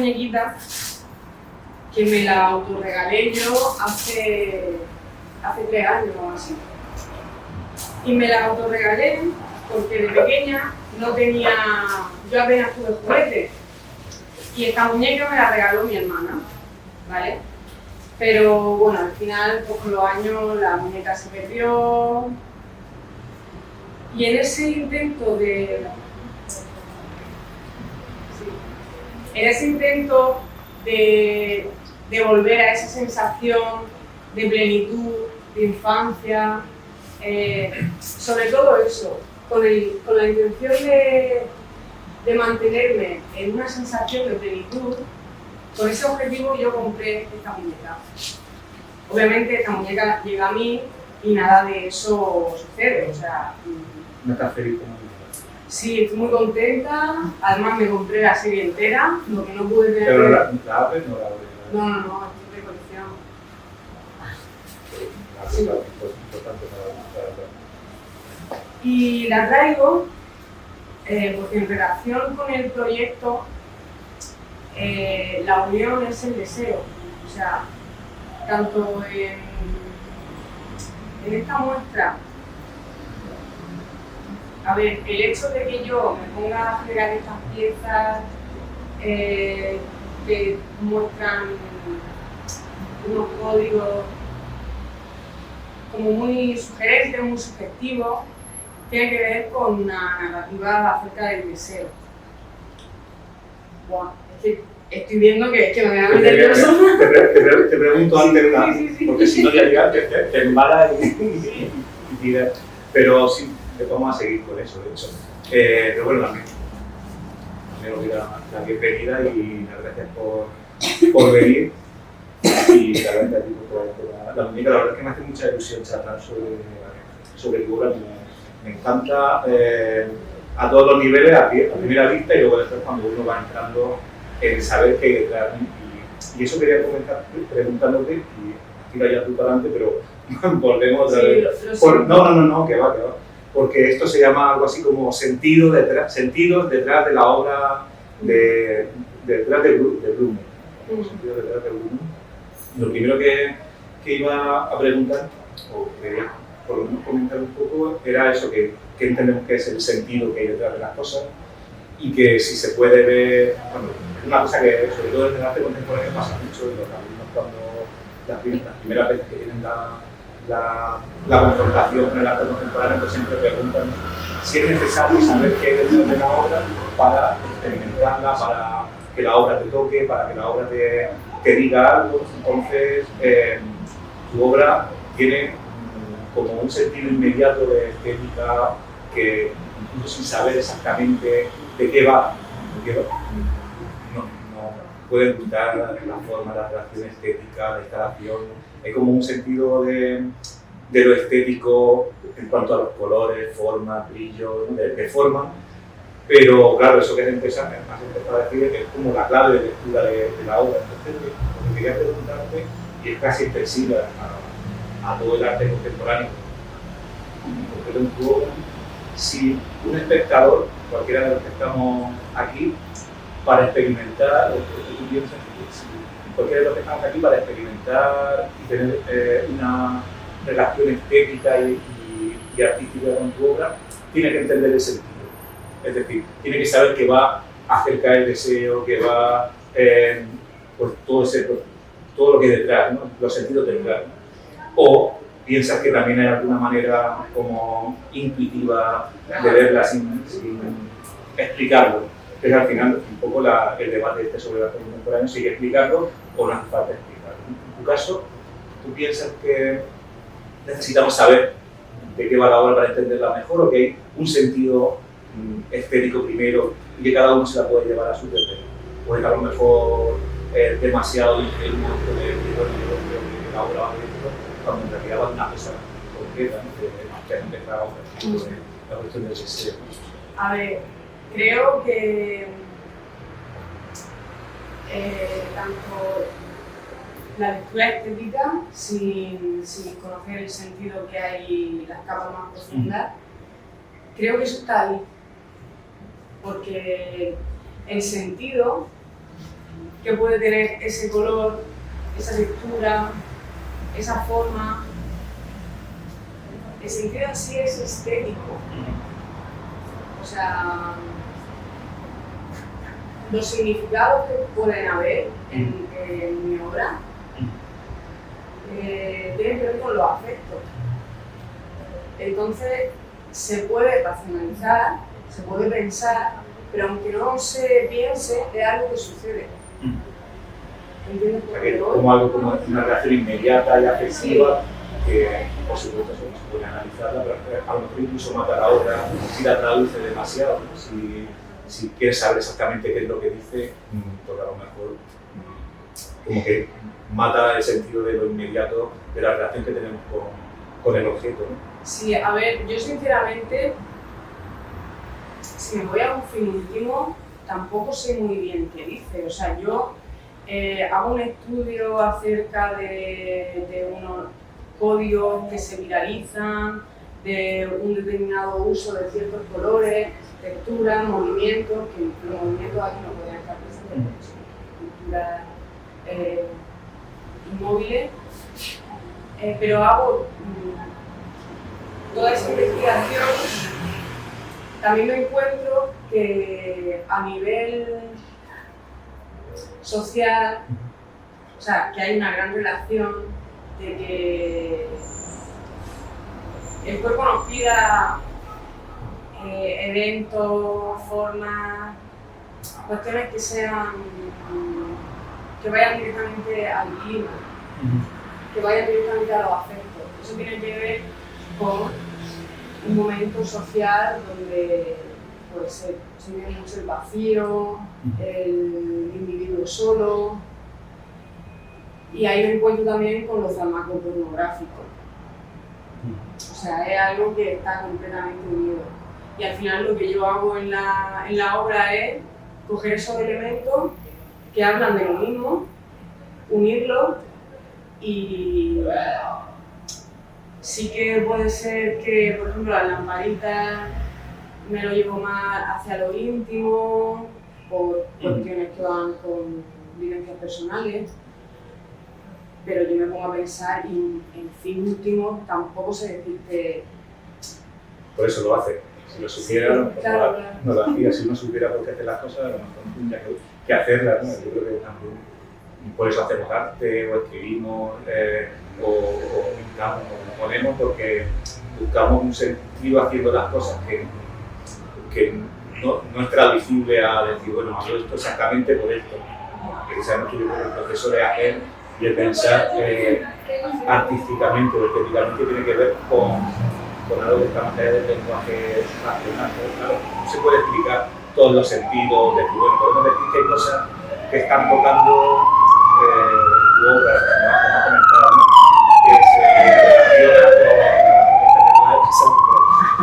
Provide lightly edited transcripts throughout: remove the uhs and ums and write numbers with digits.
muñequita que me la autorregalé yo hace 3 años o así. Y me la autorregalé porque de pequeña no tenía, yo apenas tuve juguetes. Y esta muñeca me la regaló mi hermana, ¿vale? Pero bueno, al final, pues con los años, la muñeca se perdió. Y en ese intento de volver a esa sensación de plenitud, de infancia, sobre todo eso, con la intención de mantenerme en una sensación de plenitud, con ese objetivo yo compré esta muñeca. Obviamente esta muñeca llega a mí y nada de eso sucede, o sea... ¿No estás feliz con la muñeca? Sí, estoy muy contenta, además me compré la serie entera, lo que no pude tener... ¿Pero la abres o no la abres? No, esto es de colección. Sí. Importante para Y la traigo porque en relación con el proyecto, la unión es el deseo. O sea, tanto en esta muestra, a ver, el hecho de que yo me ponga a fregar estas piezas que muestran unos códigos como muy sugerentes, muy subjetivos, tiene que ver con una narrativa acerca del deseo. Buah, es que estoy viendo que me voy a meter nervioso. Te pregunto antes, sí. porque si no ya te embala y tiras. Pero sí, vamos a seguir con eso, de hecho. Pero bueno, también os doy la bienvenida y las gracias por venir. Y la verdad es que la muñeca, la verdad es que me hace mucha ilusión charlar sobre tu obra. Me encanta a todos los niveles, a primera vista, y luego después cuando uno va entrando en saber qué hay detrás. Y eso quería comenzar preguntándote, y tira ya tú para adelante, pero volvemos otra vez. No, que va. Porque esto se llama algo así como sentidos detrás de la obra detrás de Blume. Sentidos detrás de Blume. Lo primero que iba a preguntar, o quería por lo menos comentar un poco, era eso, que entendemos que es el sentido que hay detrás de las cosas y que si se puede ver, bueno, es una cosa que sobre todo en el arte contemporáneo pasa mucho en los alumnos cuando las primeras veces que tienen la confrontación con el arte contemporáneo, pues siempre preguntan si es necesario saber qué hay detrás de la obra para experimentarla, para que la obra te toque, para que la obra te diga algo. Entonces, tu obra tiene como un sentido inmediato de estética que incluso sin saber exactamente de qué va, no puede ocultar la forma, la atracción estética, la instalación. Hay como un sentido de lo estético en cuanto a los colores, forma, brillo, de forma. Pero claro, eso que has empezado a decir es como la clave de lectura de la obra. Entonces, lo que quería preguntarte, y es casi extensiva a todo el arte contemporáneo, en concreto en tu obra, si un espectador, cualquiera de los que estamos aquí, para experimentar, o que tú piensas que si cualquiera de los que estamos aquí para experimentar y tener una relación estética y artística con tu obra, tiene que entender el sentido. Es decir, tiene que saber que va acerca del deseo, que va pues todo lo que hay detrás, ¿no? Los sentidos detrás, ¿no? O piensas que también hay alguna manera como intuitiva de verla sin explicarlo. Es al final un poco el debate sobre el arte contemporáneo, si hay que explicarlo o no hace falta explicarlo. En tu caso, ¿tú piensas que necesitamos saber de qué va la obra para entenderla mejor, o que hay un sentido estético primero y que cada uno se la puede llevar a su terreno? O es que a lo mejor es demasiado ingenuo que la obra va dentro, cuando en realidad va de una cosa concreta, ¿no? Que has empezado a hablar la cuestión del deseo. A ver, creo que tanto la lectura estética, sin conocer el sentido que hay, las capas más profundas, creo que eso está ahí. Porque el sentido que puede tener ese color, esa textura, esa forma. El sentido en sí es estético. O sea, los significados que pueden haber en mi obra tienen que ver con los afectos. Entonces, se puede racionalizar, se puede pensar, pero aunque no se piense, es algo que sucede. ¿Entiendes? Como algo como una reacción inmediata y afectiva, que por supuesto eso no se puede analizarla, pero a lo mejor incluso mata a la obra si la traduce demasiado, ¿no? Si quieres saber exactamente qué es lo que dice, porque a lo mejor como que mata el sentido de lo inmediato de la relación que tenemos con el objeto, ¿no? Sí, a ver, yo sinceramente, si me voy a un fin último, tampoco sé muy bien qué dice. O sea, yo hago un estudio acerca de unos códigos que se viralizan, de un determinado uso de ciertos colores, texturas, movimientos, que los movimientos aquí no podrían estar presentes porque son texturas inmóviles, pero hago toda esa investigación. También me encuentro que a nivel social, o sea, que hay una gran relación de que el cuerpo nos pida eventos, formas, cuestiones que sean, que vayan directamente al clima, que vayan directamente a los afectos. Eso tiene que ver con un momento social donde pues, se vive mucho el vacío, el individuo solo, y ahí me encuentro también con los fármacos pornográficos. O sea, es algo que está completamente unido. Y al final lo que yo hago en la obra es coger esos elementos que hablan de lo mismo, unirlos, y sí que puede ser que, por ejemplo, las lamparitas me lo llevo más hacia lo íntimo, por cuestiones que van con vivencias personales, pero yo me pongo a pensar y en fin último tampoco sé decirte. Por eso lo hace. Si lo supiera, sí, claro. No lo hacía. Si no supiera por qué hace las cosas, a lo mejor tendría que hacerlas, ¿no? Yo creo que también por eso hacemos arte, o escribimos, o pintamos, o componemos, porque buscamos un sentido haciendo las cosas que no es traducible a decir, bueno, hago esto exactamente por esto. Que quizás no tuve el proceso de hacer y el pensar artísticamente o estéticamente tiene que ver con algo que está más allá del lenguaje racional. Claro, no se puede explicar todos los sentidos, decir, bueno, podemos decir que hay cosas que están tocando tu obra, como has comentado, ¿no?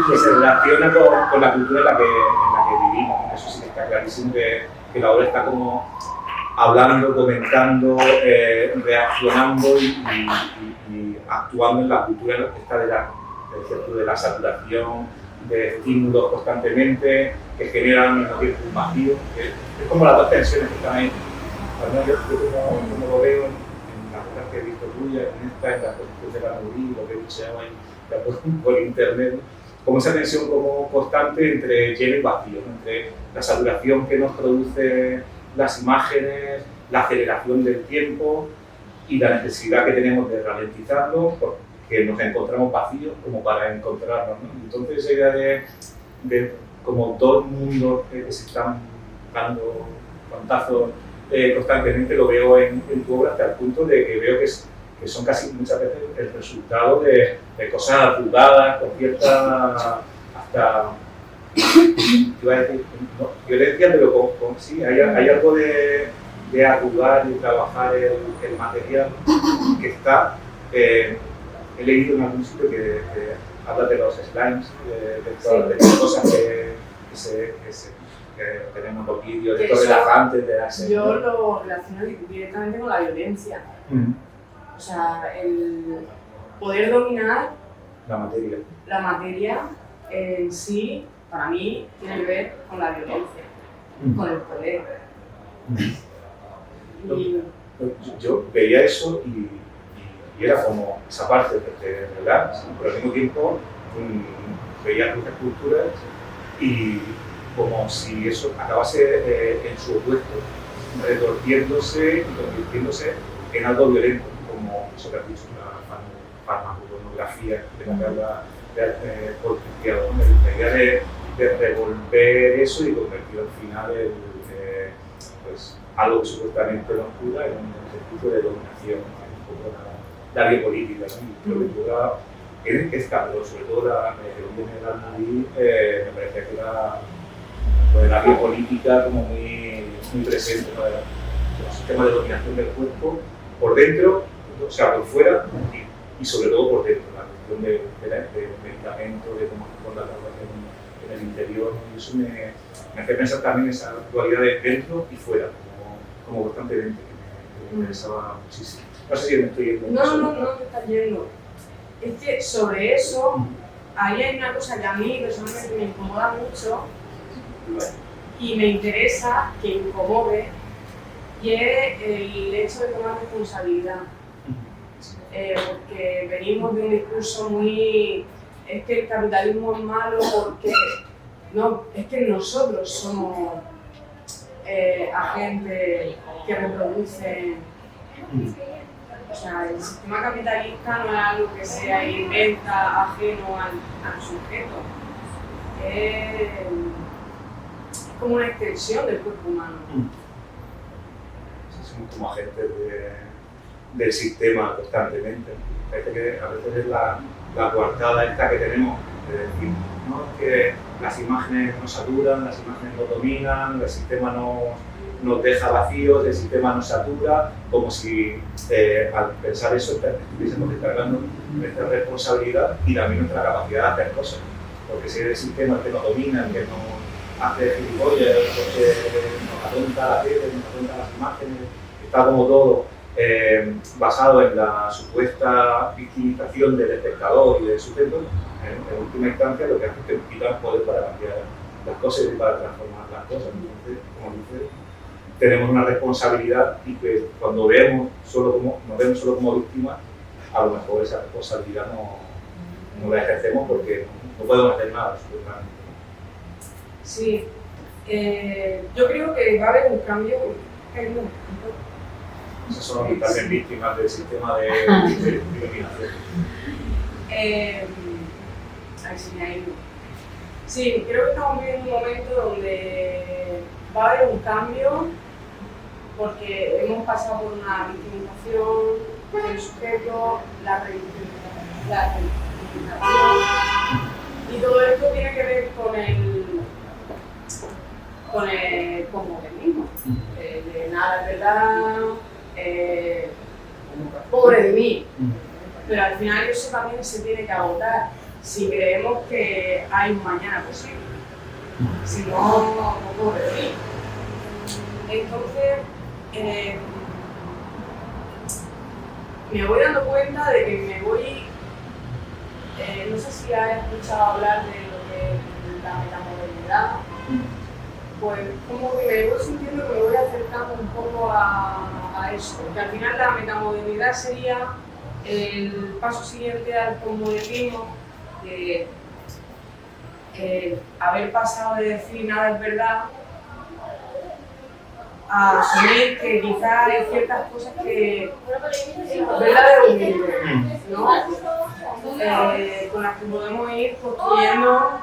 Que se relaciona con la cultura en la que vivimos. Eso sí que está clarísimo, que la obra está como hablando, comentando, reaccionando y actuando en la cultura esta de la saturación, de estímulos constantemente que generan al mismo tiempo un vacío. Es como las dos tensiones que están ahí. Además, yo como lo veo en las cosas que he visto tuyas, en la posición de la Nuri, lo que he dicho por internet, como esa tensión como constante entre lleno y vacío, ¿no? Entre la saturación que nos produce las imágenes, la aceleración del tiempo y la necesidad que tenemos de ralentizarlo, porque nos encontramos vacíos como para encontrarnos, ¿no? Entonces esa idea de como dos mundos que se están dando contazos constantemente, lo veo en tu obra hasta el punto de que veo que son casi muchas veces el resultado de cosas arrugadas, con cierta hasta iba a decir, no, violencia, pero sí, hay algo de arrugar y trabajar el material que está. He leído en algún sitio que habla de los slimes, de las cosas que tenemos los vídeos, de estos relajantes, de la serie. Yo lo relaciono directamente con la violencia. O sea, el poder dominar la materia en sí, para mí, tiene que ver con la violencia, con el poder. Yo veía eso y era como esa parte de verdad, pero al mismo tiempo veía muchas culturas y como si eso acabase en su opuesto, retorciéndose y convirtiéndose en algo violento, como eso que has dicho, la farmacopornografía de la que habla Paul Preciado, la idea de revolver eso y convertir al final en pues, algo que supuestamente nos cura en un ejercicio de dominación, un poco la biopolítica, ¿no? Y lo que cura es escandaloso, sobre todo la religión de Al-Mahdi, me parecía que era la biopolítica como muy presente, ¿no? El sistema de dominación del cuerpo por dentro, o sea, por fuera y sobre todo por dentro, la cuestión de medicamentos, de cómo se la droga en el interior, y eso me hace pensar también en esa dualidad de dentro y fuera, como constantemente, que me interesaba muchísimo. No sé si me estoy yendo. No te estás yendo. Es que sobre eso, ahí hay una cosa que a mí personalmente me incomoda mucho y me interesa que incomode, y es el hecho de tomar responsabilidad. Porque venimos de un discurso muy... es que el capitalismo es malo porque... no, es que nosotros somos agentes que reproducen... o sea, el sistema capitalista no es algo que sea inventa ajeno al sujeto. Es como una extensión del cuerpo humano. Somos como agentes del sistema constantemente. Parece que a veces es la coartada esta que tenemos de decir, ¿no? Que las imágenes nos saturan, las imágenes nos dominan, el sistema nos deja vacíos, el sistema nos satura, como si al pensar eso estuviésemos descargando nuestra responsabilidad y también nuestra capacidad de hacer cosas. Porque si es el sistema el que nos domina, el que nos hace gilipollas, que nos atonta la tele, nos atonta las imágenes, está como todo basado en la supuesta victimización del espectador y del sujeto, en última instancia lo que hace es que nos quitan poder para cambiar las cosas y para transformar las cosas. Entonces, como dice, tenemos una responsabilidad y que cuando nos vemos solo como víctimas, a lo mejor esa responsabilidad no la ejercemos porque no podemos hacer nada. Sí, yo creo que va a haber un cambio. Esas son también víctimas del sistema de iluminación. Sí, creo que estamos viviendo un momento donde va a haber un cambio porque hemos pasado por una victimización del sujeto, la revictimización, y todo esto tiene que ver con el posmodernismo, de nada es verdad, pobre de mí, pero al final eso también se tiene que agotar si creemos que hay un mañana posible, si no, pobre de mí. Entonces, me voy dando cuenta de que me voy, no sé si has escuchado hablar de lo que es la metamodernidad, pues como que me voy sintiendo que me voy acercando un poco a eso, que al final la metamodernidad sería el paso siguiente al posmodernismo, de haber pasado de decir nada es verdad a asumir que quizás hay ciertas cosas que verdaderamente, ¿no? Con las que podemos ir construyendo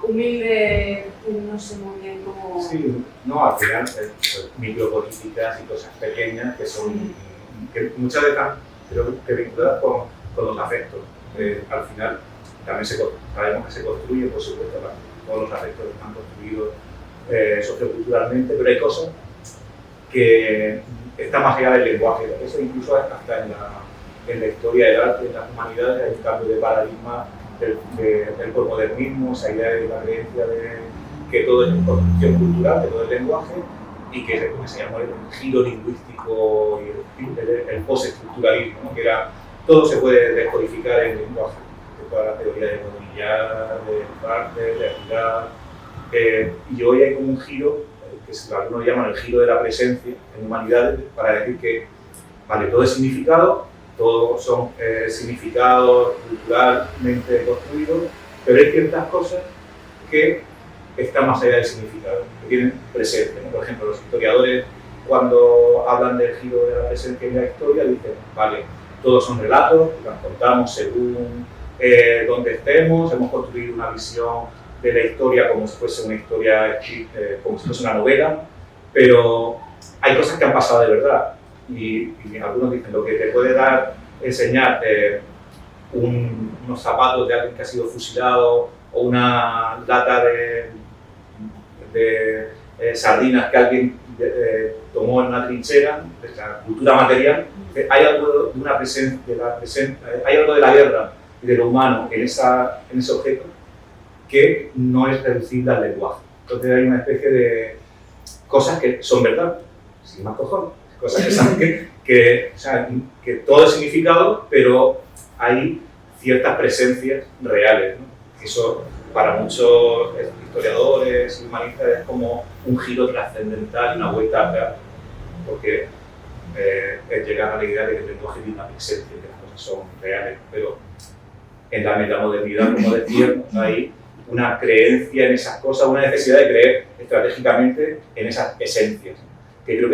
humilde, no sé muy bien cómo... Sí, no, al final pues, micropolíticas y cosas pequeñas que son, que muchas veces creo que vinculadas con los afectos. Al final también sabemos que se construyen, por supuesto, todos los afectos están construidos socioculturalmente, pero hay cosas que están más allá del lenguaje. Eso incluso hasta en la historia del arte, en las humanidades, hay un cambio de paradigma del posmodernismo, esa idea de la creencia de que todo es construcción cultural, que todo es lenguaje, y que es lo que se llamó el giro lingüístico y el postestructuralismo, ¿no? Que era todo se puede descodificar en lenguaje, toda la teoría de Baudrillard, de Barthes, de Derrida, y hoy hay como un giro algunos llaman el giro de la presencia en humanidades, para decir que, vale, todo es significado, todos son significados culturalmente construidos, pero hay ciertas cosas que están más allá del significado, que tienen presencia, ¿no? Por ejemplo, los historiadores, cuando hablan del giro de la presencia en la historia, dicen, vale, todos son relatos, los contamos según donde estemos, hemos construido una visión de la historia como si fuese una historia, como si fuese una novela, pero hay cosas que han pasado de verdad. Y algunos dicen, lo que te puede enseñar unos zapatos de alguien que ha sido fusilado o una lata de sardinas que alguien tomó en una trinchera, de la cultura material, hay algo de una presencia, hay algo de la guerra y de lo humano en ese objeto que no es reducible al lenguaje. Entonces hay una especie de cosas que son verdad, sin más cojones, cosas que saben que todo es significado, pero hay ciertas presencias reales, ¿no? Eso para muchos historiadores y humanistas es como un giro trascendental, una vuelta atrás, porque es llegar a la idea de que el lenguaje tiene una presencia, que las cosas son reales, pero en la metamodernidad, como decía, hay una creencia en esas cosas, una necesidad de creer estratégicamente en esas esencias, que creo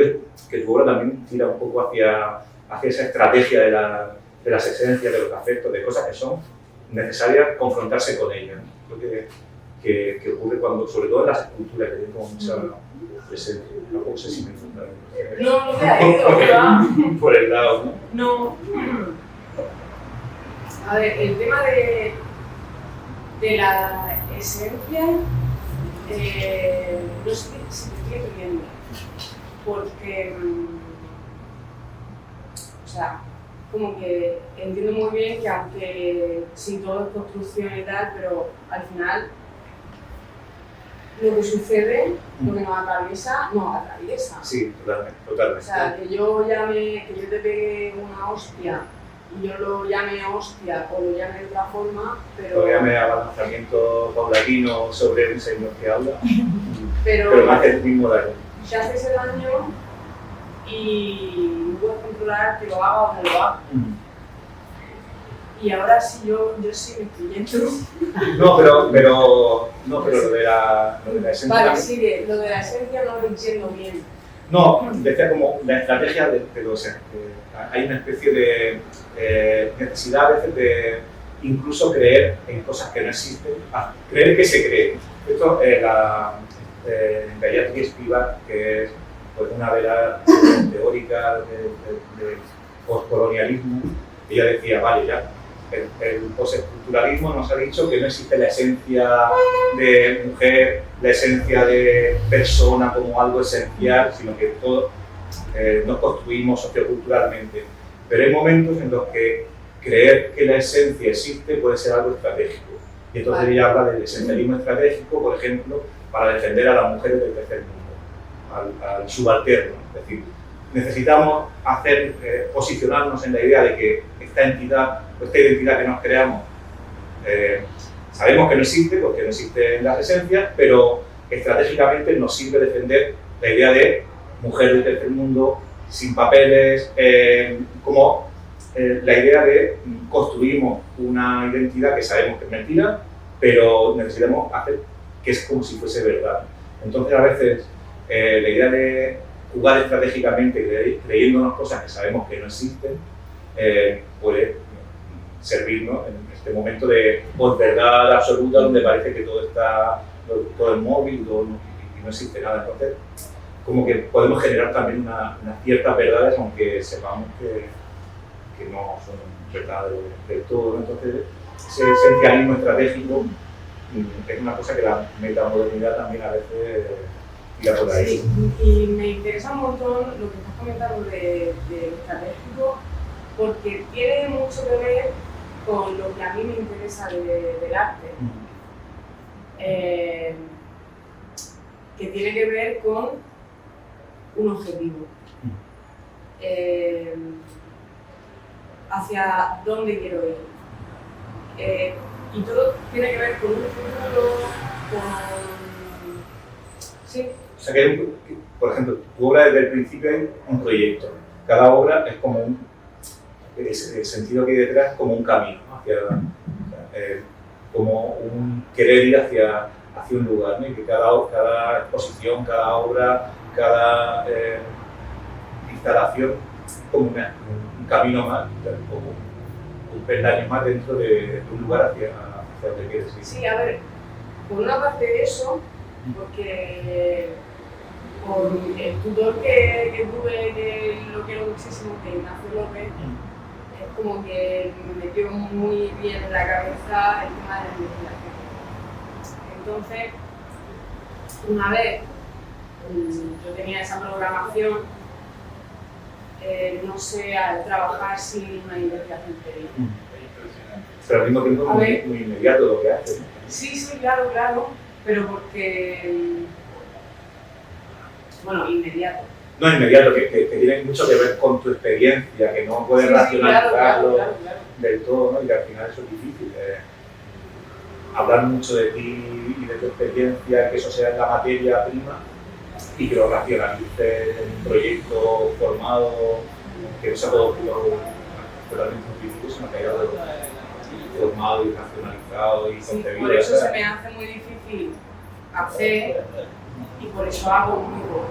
que tu obra también tira un poco hacia esa estrategia de las esencias, de los afectos, de cosas que son necesarias confrontarse con ellas, ¿no? Creo que ocurre cuando, sobre todo en las esculturas, que tienen como mucha presencia. No sé si me entiendes. No te ha ido, por el lado, ¿no? No. A ver, el tema de la esencia, no sé si me estoy entendiendo, porque, o sea, como que entiendo muy bien que aunque sin todo es construcción y tal, pero al final lo que sucede, lo que nos atraviesa, Sí, totalmente. O sea, que yo te pegue una hostia y yo lo llame hostia o lo llame de otra forma, pero... Lo llame avanzamiento paulatino sobre un señor que habla, pero me hace el mismo daño. Te haces el daño y no puedes controlar que lo haga o no lo haga. Y ahora sí, yo sí me estoy yendo. No, pero lo de la esencia... Vale, sigue. Lo de la esencia no lo entiendo bien. No, decía como la estrategia de docente. Hay una especie de necesidad a veces de incluso creer en cosas que no existen, creer que se cree. Esto Gayatri Spivak, que es pues, una velada teórica de postcolonialismo, ella decía, vale, ya, el postestructuralismo nos ha dicho que no existe la esencia de mujer, la esencia de persona como algo esencial, sino que todos nos construimos socioculturalmente. Pero hay momentos en los que creer que la esencia existe puede ser algo estratégico. Y entonces ella habla del esencialismo estratégico, por ejemplo, para defender a las mujeres del tercer mundo, al subalterno. Es decir, necesitamos posicionarnos en la idea de que esta entidad, esta identidad que nos creamos, sabemos que no existe porque no existen las esencias, pero estratégicamente nos sirve defender la idea de mujer del tercer mundo, sin papeles, como la idea de construimos una identidad que sabemos que es mentira, pero necesitamos hacer que es como si fuese verdad. Entonces a veces la idea de jugar estratégicamente creyéndonos cosas que sabemos que no existen puede servirnos en este momento de posverdad absoluta donde parece que todo es móvil y no existe nada. Entonces, como que podemos generar también unas ciertas verdades, aunque sepamos que no son verdades del todo, ¿no? Entonces, ese esencialismo estratégico es una cosa que la metamodernidad también a veces tira por ahí. Sí, y me interesa un montón lo que estás comentando de estratégico, porque tiene mucho que ver con lo que a mí me interesa del arte, que tiene que ver con un objetivo. Hacia dónde quiero ir. Y todo tiene que ver con un futuro, con... Sí. O sea, que por ejemplo, tu obra desde el principio es un proyecto. Cada obra es como el sentido que hay detrás es como un camino, ¿no? Como un querer ir hacia un lugar, ¿no? Y que cada exposición, cada obra, cada instalación como un camino más, como un peldaño más dentro de un lugar hacia donde quieres ir. Sí, a ver, por una parte de eso, porque con el tutor que tuve, que lo quiero muchísimo, que Ignacio López, es como que me metió muy bien en la cabeza el tema de la investigación. Entonces, una vez yo tenía esa programación, no sé, al trabajar sin una investigación previa. Pero al mismo tiempo es muy inmediato lo que haces. Sí, claro, pero porque, bueno, inmediato. No, inmediato, que tiene mucho que ver con tu experiencia, que no puedes racionalizarlo claro. del todo, ¿no? Y que al final eso es difícil. Hablar mucho de ti y de tu experiencia, que eso sea en la materia prima y que lo racionalices en un proyecto formado, que no sea todo totalmente científico, sino que haya algo formado y racionalizado y concebido. Por eso se me hace muy difícil hacer y por eso hago muy poco.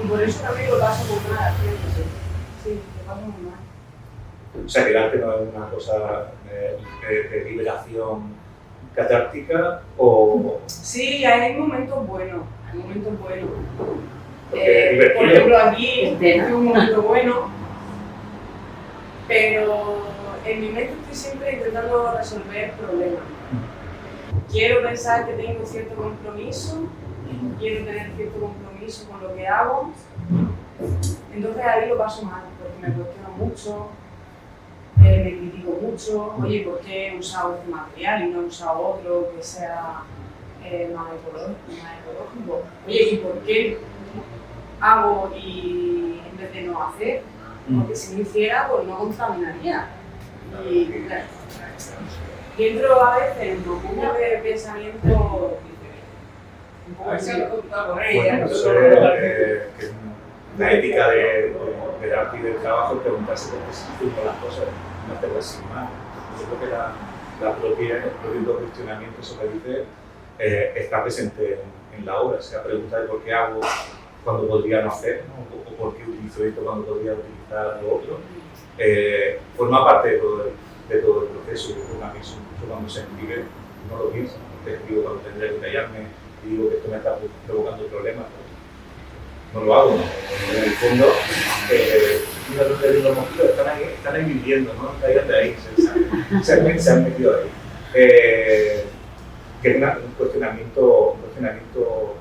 Y por eso también lo paso muy mal haciendo. Sí, lo paso muy mal. O sea, que el arte no es una cosa de liberación catártica o... Sí, hay momentos buenos, Por divertido. ejemplo, aquí tuve un momento bueno, pero en mi mente estoy siempre intentando resolver problemas. Quiero pensar que tengo cierto compromiso, quiero tener cierto compromiso con lo que hago, entonces ahí lo paso mal, porque me cuestiono mucho, me critico mucho, oye, ¿por qué he usado este material y no he usado otro que sea más ecológico? Oye, ¿y por qué hago y en vez de no hacer? Porque si no hiciera, pues no contaminaría. Y claro, entro a veces en burbujas de pensamiento. Bueno, eso es la ética del arte y del trabajo, preguntarse por qué se hacen las cosas, no hacerlas sin más. Yo creo que el propio cuestionamiento, eso que dice, está presente en la obra. Se pregunta de por qué hago cuando podría no hacer, ¿no? O por qué utilizo esto cuando podría utilizar lo otro. Forma parte de todo el proceso. Yo creo que a mí incluso cuando se escribe, no lo pienso, ¿no? Escribo cuando tendré que callarme y digo que esto me está provocando problemas. No lo hago, ¿no? En el fondo, los mosquitos están ahí viviendo, ¿no? Están ahí, se han metido ahí. Que es un cuestionamiento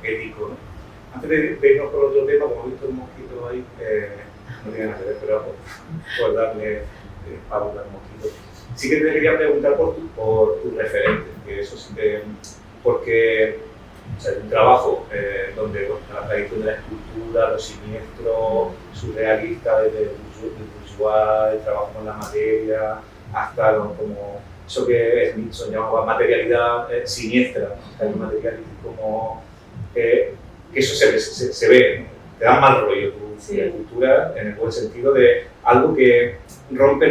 ético, ¿no? Antes de irnos por otro tema, como he visto un mosquito ahí, no tiene nada que ver, pero por darle palo al mosquito. Sí que te quería preguntar por tus referentes, que eso sí que, porque o sea, hay un trabajo donde la tradición de la escultura, lo siniestro, surrealista, desde el bourgeois, el trabajo con la materia, hasta como eso que Smithson llamaba materialidad siniestra, ¿no? Hay un material como que eso se ve, ¿no? Te da mal rollo tu escultura en el buen sentido de algo que rompe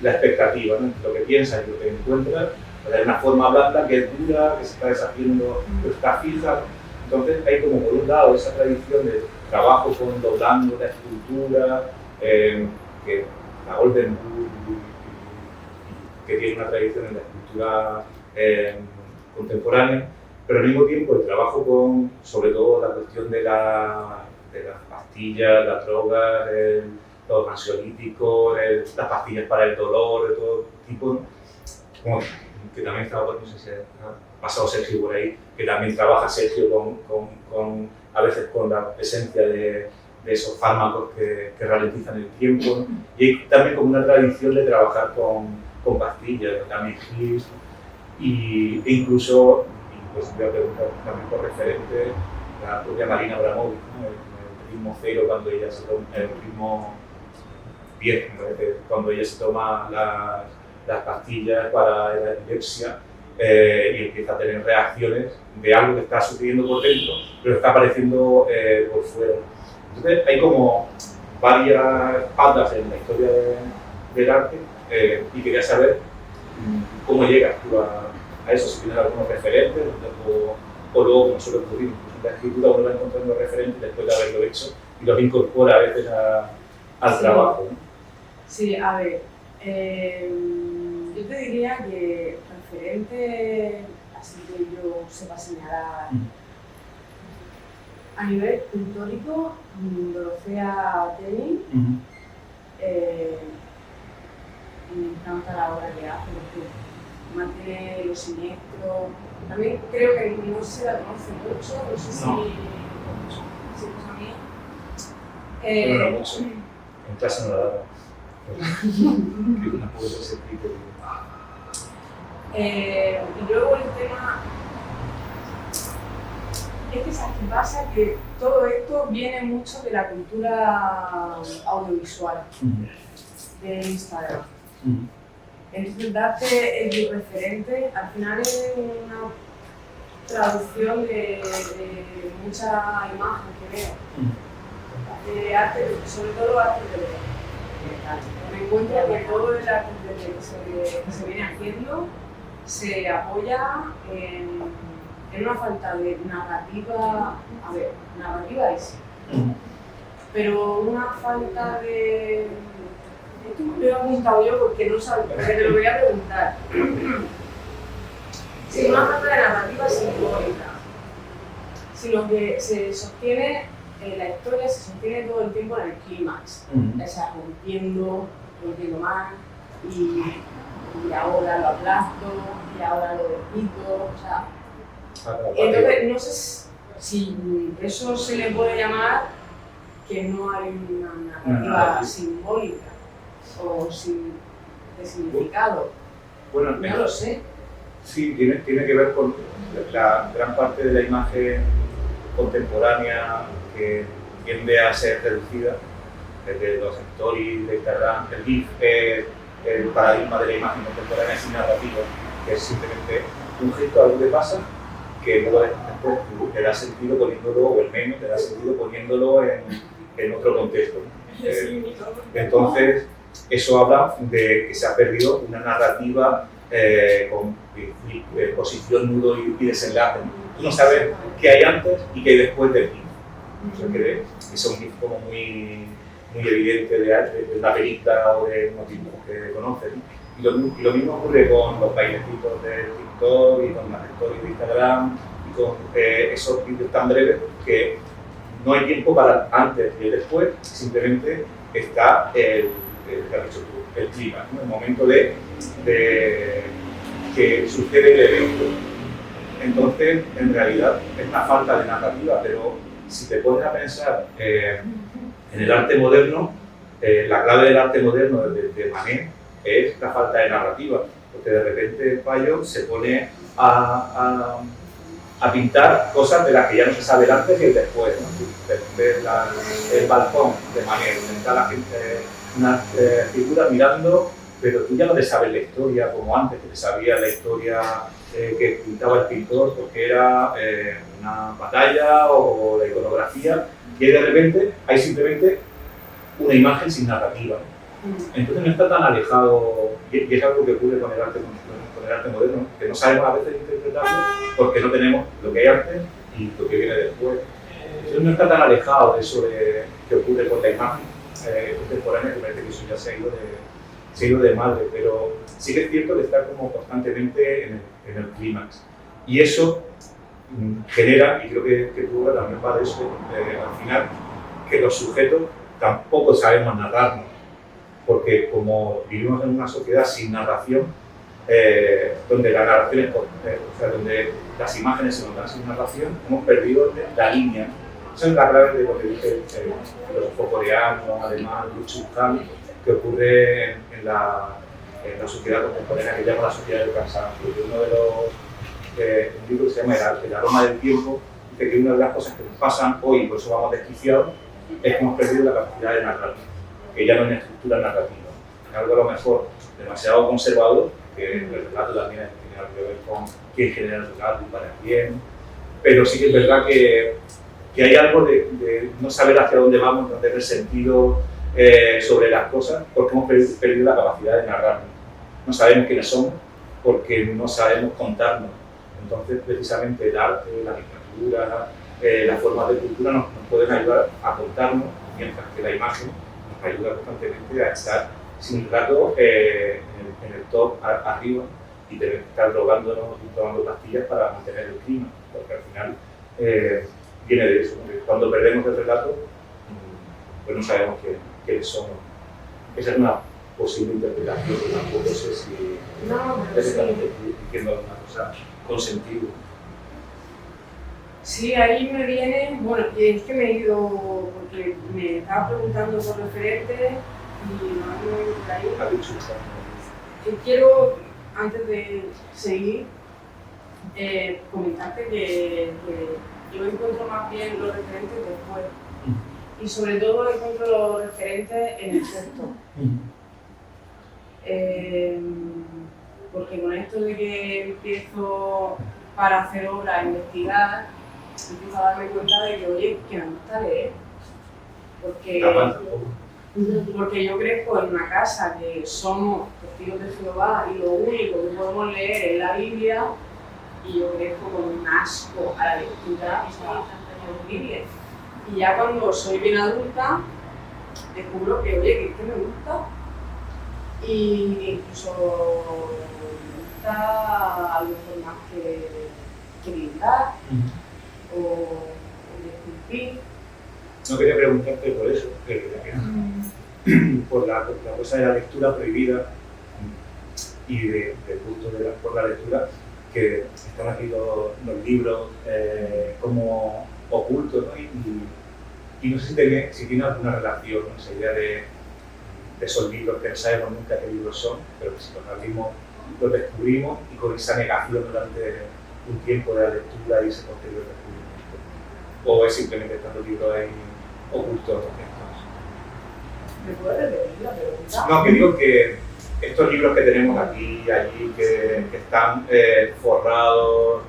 la expectativa, ¿no? Lo que piensas y lo que encuentras. Hay una forma blanda que es dura, que se está deshaciendo, pero está fija. Entonces hay como por un lado esa tradición de trabajo con doblando la escultura, que la Oldenburg, que tiene una tradición en la escultura contemporánea, pero al mismo tiempo el trabajo con, sobre todo, la cuestión de las pastillas, las drogas, los ansiolíticos, las pastillas para el dolor, de todo tipo, como que también estaba, no sé si ha pasado Sergio por ahí, que también trabaja Sergio a veces con la presencia de esos fármacos que ralentizan el tiempo, ¿no? Y hay también como una tradición de trabajar con pastillas, también Hills, e incluso, y pues voy a preguntar también por referente, la propia Marina Abramovic, ¿no? El ritmo cero cuando ella se toma, el ritmo 10, cuando ella se toma las pastillas para la epilepsia, y empieza a tener reacciones de algo que está sucediendo por dentro, pero está apareciendo por fuera. Entonces hay como varias patas en la historia del arte y quería saber cómo llegas tú a eso, si tienes algunos referentes o luego, como suele ocurrir, en la escritura uno va encontrando referentes después de haberlo hecho y los incorpora a veces al trabajo, ¿no? Sí, a ver, yo te diría que referente, así que yo sepa señalar, a nivel escultórico, Dorothea Tenney, me encanta la obra que hace, porque mantiene lo siniestro. También creo que no se la conoce mucho, no sé si cosa mía. No mucho, en clase no la daba. Que una puede ser crítico. Y luego el tema es que ¿sabes qué pasa? Que todo esto viene mucho de la cultura audiovisual de Instagram. Entonces darte el referente al final es una traducción de mucha imagen que veo. De arte, sobre todo arte de ver. Me encuentro que todo el arte que se viene haciendo se apoya en una falta de narrativa, a ver, narrativa es, pero una falta de... Esto me lo he apuntado yo porque no sabía, porque te lo voy a preguntar. Sí, una falta de narrativa simbólica, sino que se sostiene, la historia se sostiene todo el tiempo en el clímax, o sea, rompiendo más, y ahora lo aplasto, y ahora lo desquito, o sea... Entonces, no sé si eso se le puede llamar que no hay una narrativa simbólica o de significado. Bueno, no lo sé. Sí, tiene que ver con la gran parte de la imagen contemporánea que tiende a ser reducida, desde los stories de Instagram, el GIF, el paradigma de la imagen contemporánea sin narrativa, que es simplemente un gesto, algo que pasa, que luego después le da sentido poniéndolo, o el meme le da sentido poniéndolo en otro contexto. Entonces, eso habla de que se ha perdido una narrativa con posición, nudo y desenlace. Tú no sabes qué hay antes y qué hay después del GIF. O sea, que es un GIF como muy evidente de una película o de unos dibujos que conoces. Y lo mismo ocurre con los bailecitos de TikTok y con las stories de Instagram y con esos vídeos tan breves que no hay tiempo para antes y después, simplemente está el clima, ¿no? El momento de que sucede el evento. Entonces, en realidad, es una falta de narrativa, pero si te pones a pensar en el arte moderno, la clave del arte moderno de Manet es la falta de narrativa, porque de repente Payo se pone a pintar cosas de las que ya no se sabe el antes y el después, ¿no? El balcón de Manet, donde está la gente, una figura mirando, pero tú ya no te sabes la historia como antes, que te sabías la historia que pintaba el pintor porque era una batalla o la iconografía, y de repente hay simplemente una imagen sin narrativa. Entonces no está tan alejado, y es algo que ocurre con el arte moderno, que no sabemos a veces interpretarlo porque no tenemos lo que hay antes y lo que viene después. Entonces no está tan alejado de eso que ocurre con la imagen contemporánea, que parece que eso ya se ha ido de madre, pero sí que es cierto que está como constantemente en el clímax. Y eso genera, y creo que tu obra también va de eso, al final, que los sujetos tampoco sabemos narrarnos, porque como vivimos en una sociedad sin narración, donde la narración donde las imágenes se nos dan sin narración, hemos perdido la línea. Esa es la clave de lo que dice el filósofo coreano, además, Luchu Khan, que ocurre en la sociedad contemporánea, que llama la sociedad del cansancio. Uno de los un libro que se llama El aroma del tiempo, dice que una de las cosas que nos pasan hoy, por eso vamos desquiciados, es que hemos perdido la capacidad de narrar, que ya no hay una estructura narrativa. Es algo a lo mejor demasiado conservador, que el relato también es tiene algo que ver con quién genera el relato y para quién, pero sí que es verdad que hay algo de no saber hacia dónde vamos, no tener sentido sobre las cosas, porque hemos perdido la capacidad de narrarnos. No sabemos quiénes somos porque no sabemos contarnos. Entonces, precisamente el arte, la literatura, las formas de cultura nos pueden ayudar a contarnos, mientras que la imagen nos ayuda constantemente a estar sin rato en el top arriba y tener que estar drogándonos y tomando pastillas para mantener el clima, porque al final viene de eso. Cuando perdemos el relato, pues no sabemos quiénes somos. Esa es una posible interpretación, tampoco sé si estamos diciendo alguna cosa con sentido. Sí, ahí me viene, bueno, es que me he ido, porque me estaba preguntando por referentes y no me he ido por ahí. Ha dicho Quiero, antes de seguir, comentarte que yo encuentro más bien los referentes después y sobre todo encuentro los referentes en el texto. Porque con esto de que empiezo para hacer obra a investigar, empiezo a darme cuenta de que, oye, que me gusta leer. Porque yo crezco en una casa que somos testigos de Jehová y lo único que podemos leer es la Biblia, y yo crezco con un asco a la lectura, o sea, horrible. Y ya cuando soy bien adulta, descubro que, oye, que me gusta. Y incluso me gusta algo más que pintar o esculpir. No quería preguntarte por eso, por la cosa de la lectura prohibida y del gusto por la lectura, que están aquí los libros como ocultos, ¿no? Y no sé si tiene alguna relación, ¿no? Esa idea de esos libros que no sabemos nunca qué libros son, pero que si los abrimos los descubrimos, y con esa negación durante un tiempo de la lectura y ese posterior descubrimiento. O es simplemente están los libros ahí ocultos. ¿Me puedes repetir la pregunta? No, que digo que estos libros que tenemos aquí y allí, que están forrados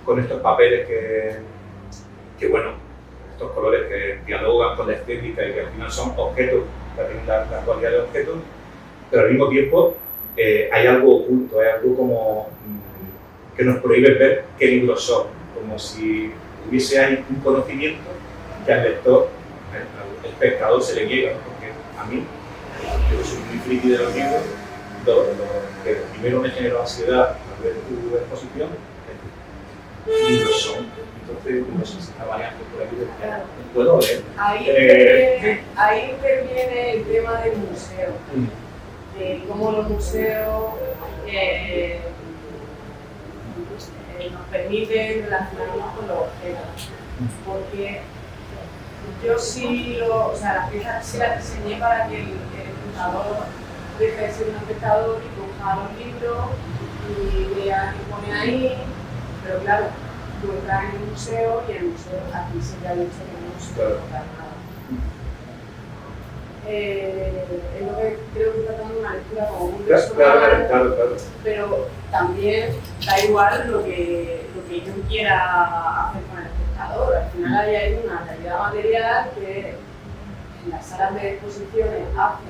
con estos papeles que, bueno, estos colores que dialogan con la estética y que al final son objetos, que tienen la cualidad de objetos, pero al mismo tiempo hay algo oculto, hay algo como que nos prohíbe ver qué libros son, como si hubiese ahí un conocimiento que al lector, al espectador se le niega, ¿no? Porque a mí, yo soy muy friki de los libros, lo que primero me generó ansiedad al ver tu exposición, ¿qué libros son? Entonces, no sé si está variando por aquí, ¿puedo leer? Ahí interviene el tema del museo, de cómo los museos nos permiten relacionarnos con los objetos, porque yo sí, las piezas sí las diseñé para que el espectador deje de ser un espectador y coja los libros y vea qué pone ahí, pero claro, tú entras en el museo y en el museo aquí se te ha dicho que no se puede tocar nada. Es lo que creo que está dando una lectura como muy personal, claro. Pero también da igual lo que yo quiera hacer con el espectador. Al final hay una realidad material que en las salas de exposiciones hace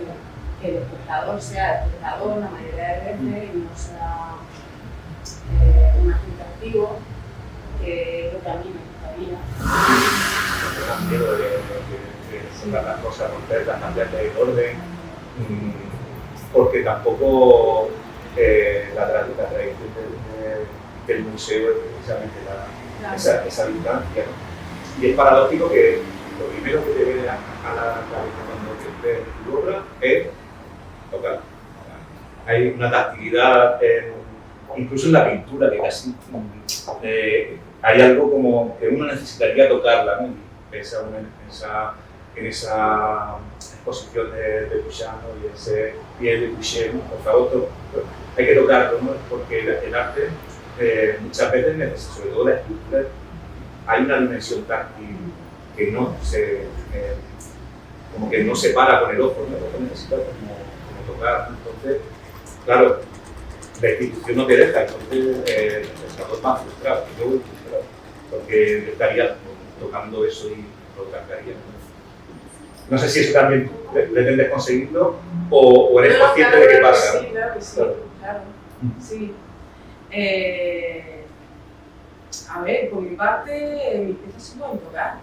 que el espectador sea el espectador la mayoría de veces y no sea un agente activo, que es lo que a mí me gustaría. Tengo miedo de sacar las cosas, romperlas, cambiarle el orden, porque tampoco la tradición del museo es precisamente esa distancia, ¿no? Y es paradójico que lo primero que te viene a la cabeza cuando te ves tu obra es tocar. Hay una tactilidad, incluso en la pintura, que casi hay algo como que uno necesitaría tocarla, ¿no? Y piensa en esa exposición de Duchamp, ¿no? Y ese pie de Duchamp, ¿no? Por favor, hay que tocarlo, ¿no? Porque el arte muchas veces, sobre todo la escultura, hay una dimensión táctil que no como que no se para con el ojo, ¿no? El ojo necesita como tocar, ¿no? Entonces, claro, la institución no te deja, entonces estamos más frustrados, yo voy frustrado, porque estaría tocando eso y lo trancaría. No sé si eso también pretendes conseguirlo o eres consciente de qué pasa. Sí, claro que sí, claro. Sí. A ver, por mi parte, mis piezas se pueden tocar.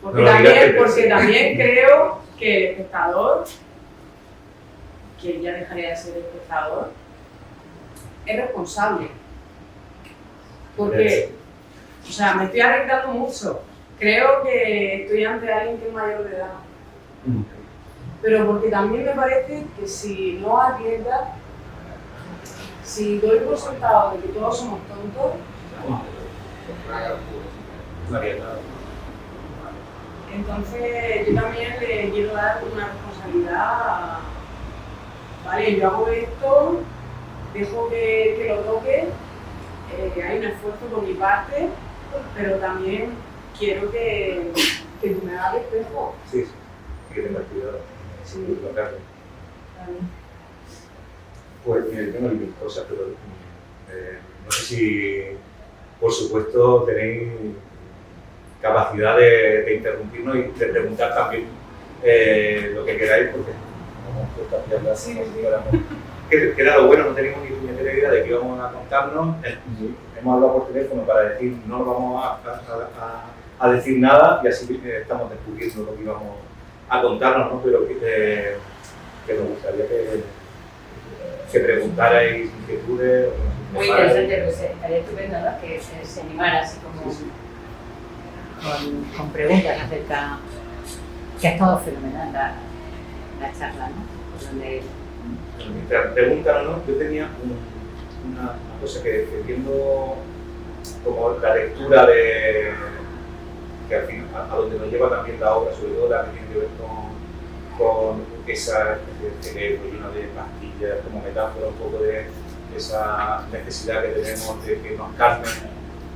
Porque, también creo que el espectador, que ya dejaría de ser espectador, es responsable. Porque, o sea, me estoy arriesgando mucho. Creo que estoy ante alguien que es mayor de edad. Pero porque también me parece que si no arriesgas, si doy por sentado de que todos somos tontos, entonces yo también le quiero dar una responsabilidad. Vale, yo hago esto, dejo que lo toque, hay un esfuerzo por mi parte, pero también quiero que tú me hagas espejo. Sí, que tengas cuidado. Sí, tocarlo. Pues mira, tengo mil cosas, pero no sé si, por supuesto, tenéis capacidad de interrumpirnos y de preguntar también lo que queráis, porque que era lo bueno, no teníamos ni puñetera idea de que íbamos a contarnos. Hemos hablado por teléfono para decir no nos vamos a decir nada y así estamos descubriendo lo que íbamos a contarnos, ¿no? Pero que nos gustaría que preguntarais inquietudes. Muy interesante, pues estaría estupendo, ¿no? Que se animara así como con preguntas acerca, que ha estado fenomenal la charla, ¿no? Donde... Mientras preguntan o no, yo tenía una cosa que viendo como la lectura de que al final a donde nos lleva también la obra, sobre todo la que tiene que ver con esa especie de cerebro lleno de pastillas, como metáfora un poco de esa necesidad que tenemos de que nos calmen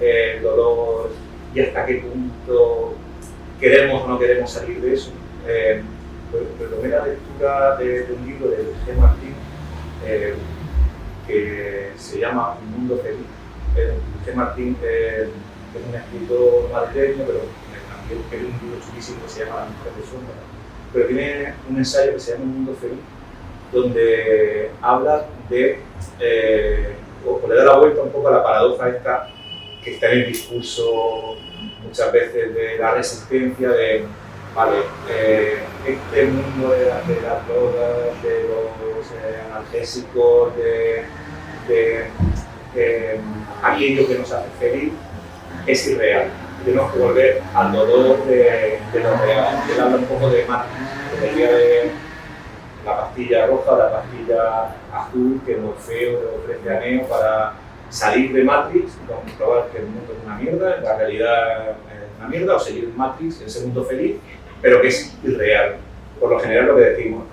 el dolor y hasta qué punto queremos o no queremos salir de eso. Retomé la lectura de un libro de G. Martín que se llama Un mundo feliz. G. Martín es un escritor madrileño, pero también escribe un libro chulísimo que se llama La mujer de sombra. Pero tiene un ensayo que se llama Un mundo feliz, donde habla de, o le da la vuelta un poco a la paradoja esta que está en el discurso muchas veces de la resistencia de vale, este mundo de las drogas, de los analgésicos, de aquello que nos hace feliz, es irreal. Tenemos que volver al dolor de lo real. Él habla un poco de Matrix, de la pastilla roja o la pastilla azul que Morfeo le ofrece a Neo para salir de Matrix y comprobar que el mundo es una mierda, la realidad es una mierda, o seguir en Matrix, en ese mundo feliz, pero que es irreal. Por lo general lo que decimos,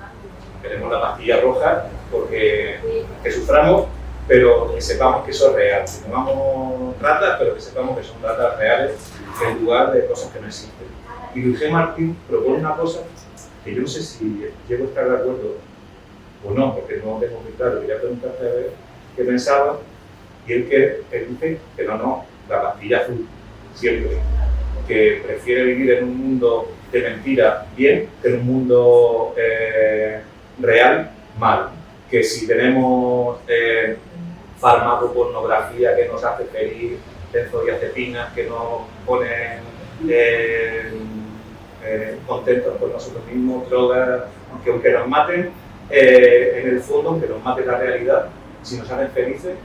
queremos la pastilla roja porque que suframos, pero que sepamos que eso es real. Que tomamos ratas, pero que sepamos que son ratas reales en lugar de cosas que no existen. Y Luis G. Martín propone una cosa que yo no sé si llego a estar de acuerdo o no, porque no tengo muy claro, quería preguntarte a ver qué pensaba, y él dice que no, la pastilla azul, siempre, que prefiere vivir en un mundo de mentira bien que en un mundo real mal, que si tenemos farmacopornografía que nos hace feliz, benzodiazepinas que nos ponen contentos con nosotros mismos, drogas, aunque nos maten, en el fondo, aunque nos mate la realidad, si nos hacen felices,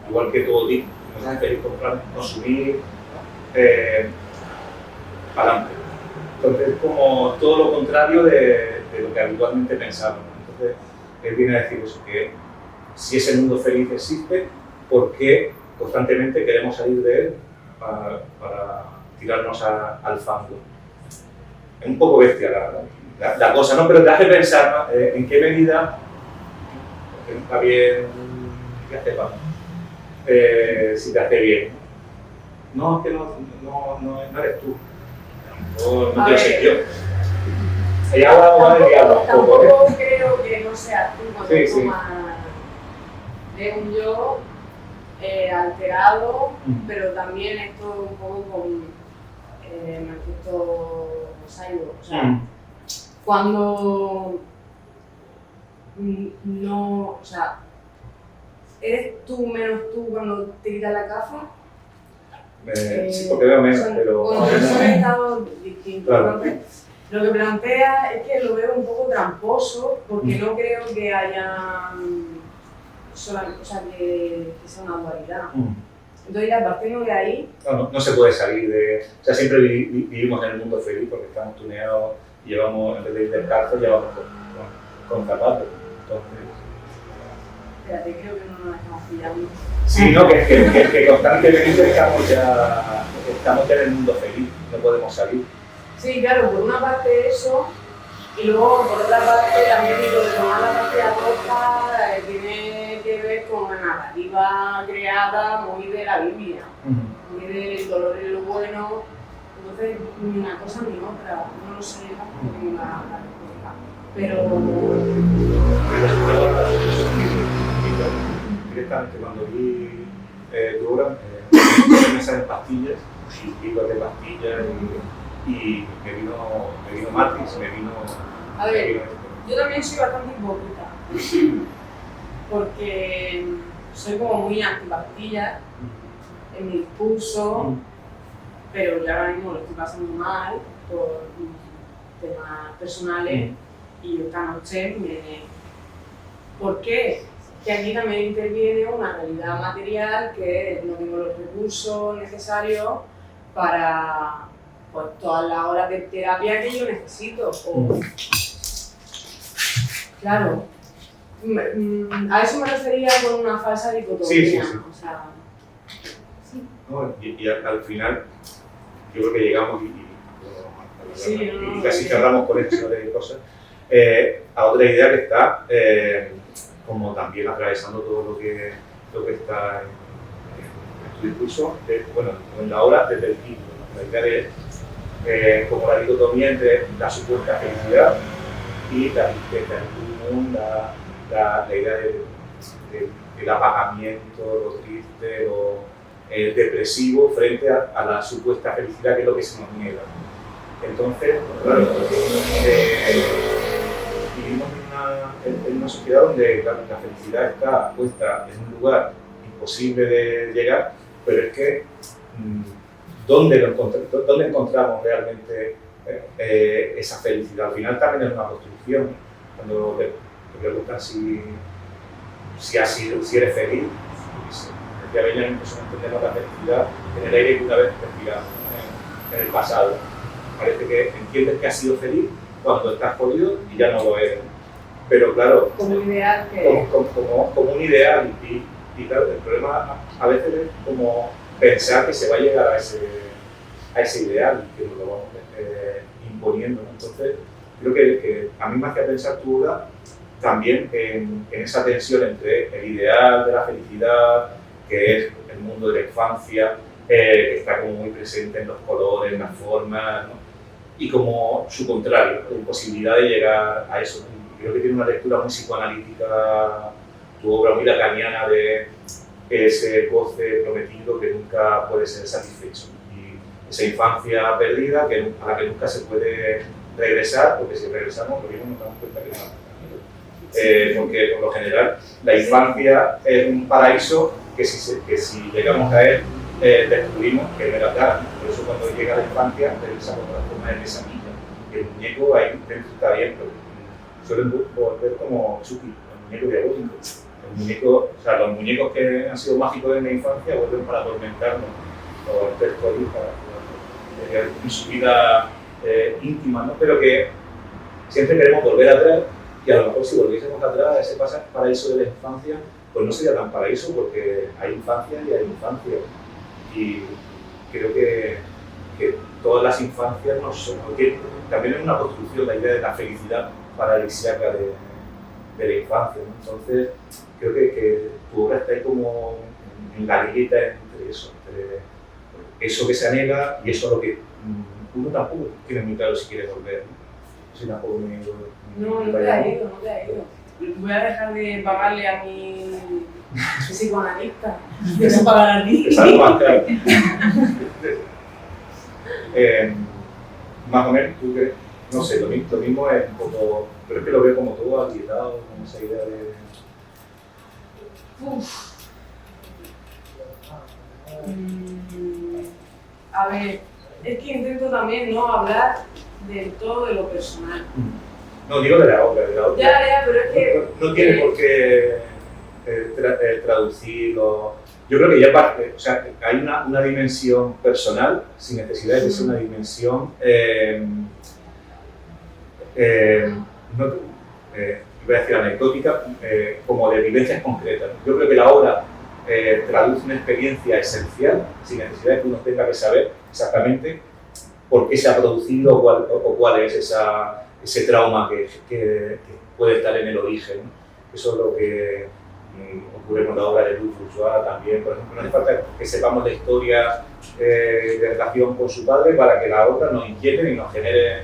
igual que todo tipo, nos hacen feliz comprar, consumir, para adelante. Entonces, como todo lo contrario de lo que habitualmente pensamos. Entonces, él viene a decir eso, que si ese mundo feliz existe, ¿por qué constantemente queremos salir de él para tirarnos al fango? Es un poco bestia la cosa, ¿no? Pero te hace pensar, ¿no? En qué medida está bien que hace pan, si te hace bien. No, es que no eres tú. No te lo sé yo. Ella habla de diablo un poco, tampoco creo que no sea tú cuando tomas Es un yo alterado, pero también esto un poco con manifiesto mosaico. O sea, cuando no, o sea, ¿eres tú menos tú cuando te quitas la gafa? Sí, porque veo menos, pero... Bueno, son estados distintos. Claro. Lo que plantea es que lo veo un poco tramposo, porque no creo que haya solamente, o sea, que sea una dualidad. Entonces, ya partiendo de ahí... No se puede salir de... O sea, siempre vivimos en el mundo feliz porque estamos tuneados y llevamos, en vez de ir descalzos, llevamos con zapatos. Entonces... Espérate, creo que no nos estamos pillando. Sí, no, que constantemente estamos ya en el mundo feliz, no podemos salir. Sí, claro, por una parte eso, y luego por otra parte también digo que tomar la parte de Atocha tiene que ver con una narrativa creada muy de la Biblia, muy del dolor y lo bueno. Entonces, ni una cosa ni otra, no lo sé, tampoco tengo la respuesta. Pero... Directamente cuando vi tu obra, me salen pastillas, hilos de pastillas y me vino Matrix, me vino... A ver, yo también soy bastante hipócrita, porque soy como muy antipastillas en mi discurso, pero ya ahora mismo lo estoy pasando mal por temas personales y esta noche ¿Por qué? Que aquí también interviene una realidad material que no tengo los recursos necesarios para pues, todas las horas de terapia que yo necesito. Claro, a eso me refería con una falsa dicotomía. Sí. O sea, sí. No, y al final, yo creo que llegamos y casi cerramos con esto de cosas, a otra idea que está como también atravesando todo lo que está en tu discurso, en la obra desde el título, la idea de como la dicotomía entre la supuesta felicidad y la tristeza en un mundo, la idea del apagamiento, lo triste, lo depresivo frente a la supuesta felicidad, que es lo que se nos niega. Entonces, claro, vivimos en una sociedad donde la felicidad está puesta en un lugar imposible de llegar, pero es que ¿dónde encontramos realmente esa felicidad? Al final también es una construcción. Cuando te preguntan si eres feliz, decía Benjamin, pues entendemos la felicidad en el aire que una vez respiramos, en el pasado. Parece que entiendes que has sido feliz cuando estás jodido y ya no lo eres. Pero claro, como un ideal que... como un ideal, y claro, el problema a veces es como pensar que se va a llegar a ese ideal, que nos lo vamos imponiendo, ¿no? Entonces, creo que a mí me hacía pensar tu obra también en esa tensión entre el ideal de la felicidad, que es el mundo de la infancia, que está como muy presente en los colores, en las formas, ¿no? Y como su contrario, la imposibilidad de llegar a eso, ¿no? Creo que tiene una lectura muy psicoanalítica, tu obra muy lacaniana de ese goce prometido que nunca puede ser satisfecho. Y esa infancia perdida a la que nunca se puede regresar, porque si regresamos, lo mismo nos damos cuenta que no. Porque por lo general la infancia es un paraíso que si llegamos a él, descubrimos que no era tal. Por eso cuando llega la infancia, regresamos a la forma de pesadilla. El muñeco ahí dentro está bien, pero suelen volver como Chucky, el muñeco diabólico. Los muñecos que han sido mágicos en la infancia vuelven para atormentarnos, o persuadir en su vida íntima, ¿no? Pero que siempre queremos volver atrás, y a lo mejor si volviésemos atrás a ese paraíso de la infancia, pues no sería tan paraíso, porque hay infancia y hay infancia. Y creo que todas las infancias no son, porque también es una construcción la idea de la felicidad paradisíaca de la infancia, ¿no? Entonces, creo que tu obra está ahí como en la grieta entre eso que se anhela y eso a lo que uno tampoco tiene muy claro si quiere volver, ¿no? Si tampoco No te ha ido. voy a dejar de pagarle a mi psicoanalista. Yo se pagar a ti. Es algo más claro. Más o menos, ¿tú crees? No sé, lo mismo es un poco, pero es que lo veo como todo agitado, con esa idea de... A ver, es que intento también no hablar del todo de lo personal. No, digo de la obra. Ya, pero es que... No tiene por qué traducirlo. Yo creo que ya parte, o sea, hay una dimensión personal, sin necesidad de ser una dimensión no, voy a decir anecdótica, como de vivencias concretas. Yo creo que la obra traduce una experiencia esencial, sin necesidad de que uno tenga que saber exactamente por qué se ha producido o cuál es ese trauma que puede estar en el origen, ¿no? Eso es lo que ocurre con la obra de Ruth Bourgeois también. Por ejemplo, no hace falta que sepamos la historia de relación con su padre para que la obra nos inquiete y nos genere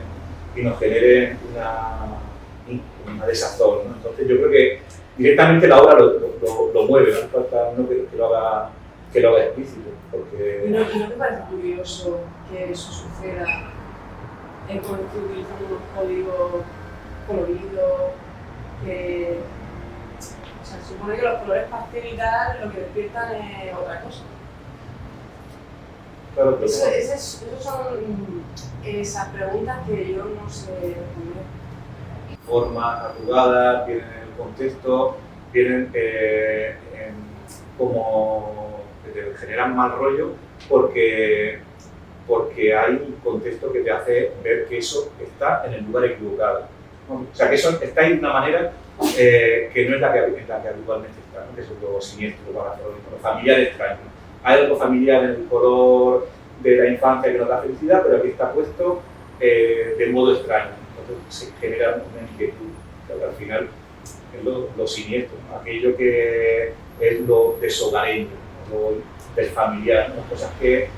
una desazón, ¿no? Entonces yo creo que directamente la obra lo mueve, no hace falta uno que lo haga explícito. Porque... ¿Y no te parece curioso que eso suceda cuando estoy utilizando unos códigos coloridos? O sea, se supone que los colores pastel y tal lo que despiertan es otra cosa. Claro, pero Esas son esas preguntas que yo no sé responder. Formas arrugadas, vienen en el contexto, vienen como que te generan mal rollo porque hay un contexto que te hace ver que eso está en el lugar equivocado, ¿no? O sea, que eso está ahí de una manera que no es la que habitualmente está, ¿no? Que es lo siniestro para lo familiar extraño. Hay algo familiar en el color de la infancia que nos da felicidad, pero aquí está puesto de modo extraño. Entonces se genera una inquietud, que al final es lo siniestro, ¿no? Aquello que es lo deshogareño, lo desfamiliar, ¿no? Cosas que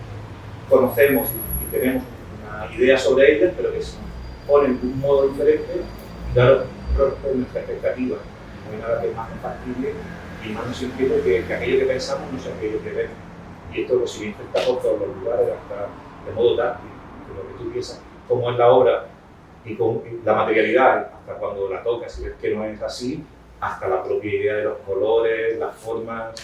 conocemos y tenemos una idea sobre ellas, pero que se ponen de un modo diferente, y claro, rompen nuestra expectativa. No hay nada que es más compatible y más nos inquiete que aquello que pensamos no sea aquello que vemos. Y esto lo siguiente está por todos los lugares, hasta de modo táctil, de lo que tú piensas, como es la obra y con la materialidad, hasta cuando la tocas y ves que no es así, hasta la propia idea de los colores, las formas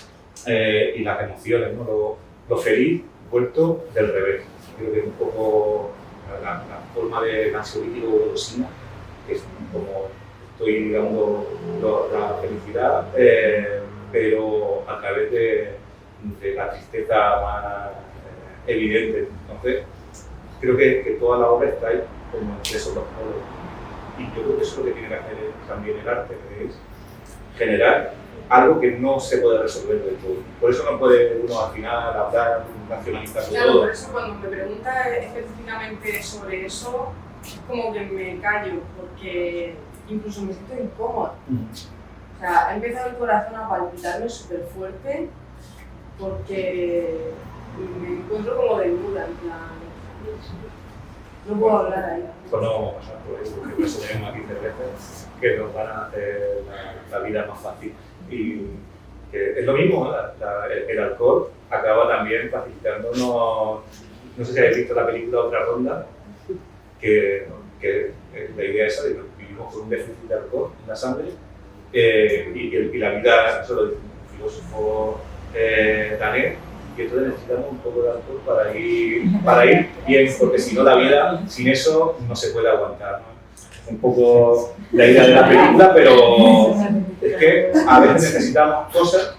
y las emociones, ¿no? Lo feliz vuelto del revés. Creo que es un poco la forma de ansiolítico o golosina, que es como estoy, digamos, la felicidad, pero a través de la tristeza más evidente. Entonces, creo que toda la obra está ahí como entre esos dos polos. Y yo creo que eso es lo que tiene que hacer también el arte, que es generar algo que no se puede resolver del todo. Por eso no puede uno al final hablar, nacionalizar todo. Claro, por eso cuando me preguntas específicamente sobre eso, es como que me callo, porque incluso me siento incómoda. O sea, ha empezado el corazón a palpitarme súper fuerte porque me encuentro como desnuda, en plan, no puedo hablar ahí. Pues no vamos a pasar por eso, porque por eso tenemos aquí cervezas que nos van a hacer la vida más fácil. Y que es lo mismo, ¿no? El alcohol acaba también facilitándonos, no sé si habéis visto la película Otra Ronda, que la idea esa de que vivimos con un déficit de alcohol en la sangre y la vida, eso lo dice un filósofo danés, que entonces necesitamos un poco de alcohol para ir bien, porque si no la vida sin eso no se puede aguantar, ¿no? Un poco la idea de la película, pero es que a veces necesitamos cosas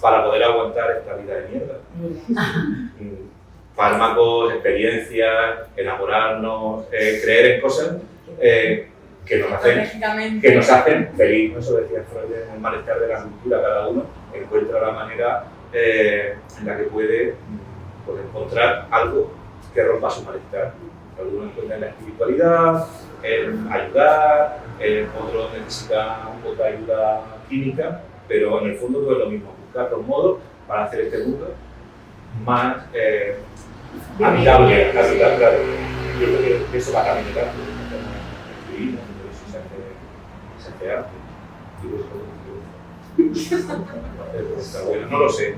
para poder aguantar esta vida de mierda. Fármacos, experiencias, enamorarnos, creer en cosas que nos hacen feliz, ¿no? Eso decía Freud en El malestar de la cultura. Cada uno encuentra la manera en la que puede pues, encontrar algo que rompa su malestar. Algunos encuentran la espiritualidad, el ayudar, otros necesitan otra ayuda química, pero en el fondo todo es lo mismo, buscar los modos para hacer este mundo más habitable, claro. Yo creo que eso va a caminar, escribimos, eso se hace hace arte. Y eso está bueno. No lo sé.